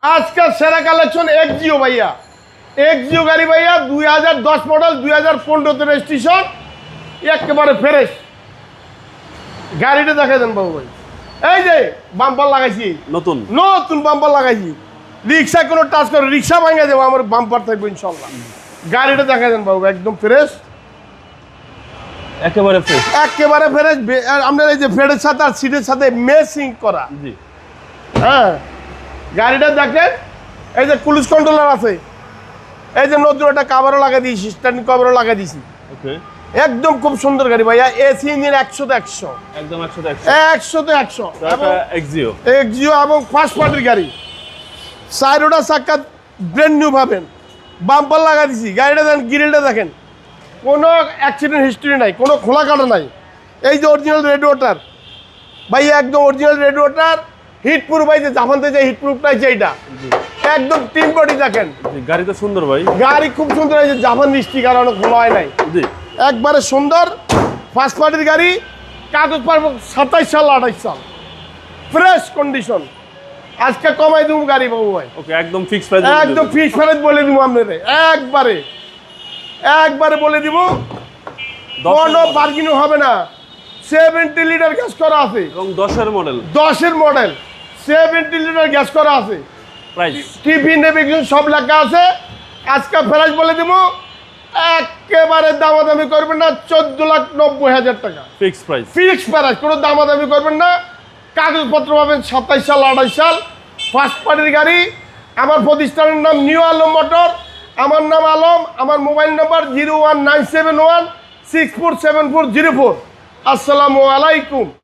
আজকাল সেরা collection Axio ভাইয়া, এক্সিও গাড়ি ভাইয়া 2010 মডেল, 2015 রেজিস্ট্রেশন, একেবারে ফ্রেশ। গাড়িটা দেখা দেন বাবু ভাই, এই যে বাম্পার লাগাইছি, নতুন নতুন বাম্পার লাগাইছি। রিক্সা কোনো টাচ করে রিক্সা ভাঙা যাবো, আমার বাম্পার থাকবে ইনশাল্লাহ। গাড়িটা দেখা দেন বাবু, একদম ফ্রেশ, একেবারে ফ্রেশ, একেবারে ফ্রেশ। আপনার এই যে ফ্রেডের সাথে আর সিটের সাথে মেসিং করা। জি হ্যাঁ, গাড়িটা দেখেন, এই যে ক্রুজ কন্ট্রোলার আছে, এই যে নতুন একটা কভারও লাগাই দিয়েছি, স্ট্যান্ডিং কভারও লাগাই দিয়েছি। ওকে, একদম খুব সুন্দর গাড়ি ভাইয়া, এসি ইঞ্জিন 100-100, একদম 100-100 এক্সিও, এক্সিও এবং ফার্স্ট পার্টির গাড়ি। সাইডোটা চাক্কা ব্র্যান্ড নিউ পাবেন, বাম্পার লাগাই দিয়েছি। গাড়িটা দেখেন, গ্রিলটা দেখেন, কোনো অ্যাক্সিডেন্ট হিস্ট্রি নাই, কোনো খোলা কাটা নাই। এই যে অরিজিনাল রেড ওয়াটার ভাই, একদম অরিজিনাল রেড ওয়াটার, হিটপ্রুফ ভাই, যে জাপানতে যে হিটপ্রুফটা চাইটা একদম টিম বডি দেখেন। গাড়ি তো সুন্দর ভাই, গাড়ি খুব সুন্দর, এই যে জাপান মিষ্টি কারণে খোলা হয় নাই, জি একবারে সুন্দর। ফার্স্ট পার্টির গাড়ি, কাগজ পারবো 27 সাল 28 সাল, ফ্রেশ কন্ডিশন। আজকে কমাই দেবো গাড়ি বাবু ভাই, ওকে, একদম ফিক্স প্রাইস, একদম ফিক্স প্রাইস বলে দিব আপনাদের, একবারে একবারে বলে দিব, কোনো বার্গিনও হবে না। 70 লিটার গ্যাস করা আছে এবং 10-এর মডেল, 10-এর মডেল, 70 লিটার গ্যাস করা আছে। প্রাইস টিভি নেভিগেশন সব লেখা আছে। আজকে প্রাইস বলে দিব, একেবারে দামাদামি করবেন না, 14,90,000 টাকা ফিক্স প্রাইস, ফিক্স প্রাইস, কোনো দামাদামি করবেন না। কাগজপত্র পাবেন 27 সাল 28 সাল, ফার্স্ট পার্টির গাড়ি। আমার প্রতিষ্ঠানের নাম নিউ আলম মোটর, আমার নাম আলম, আমার মোবাইল নাম্বার 01971647404। আসসালামু আলাইকুম।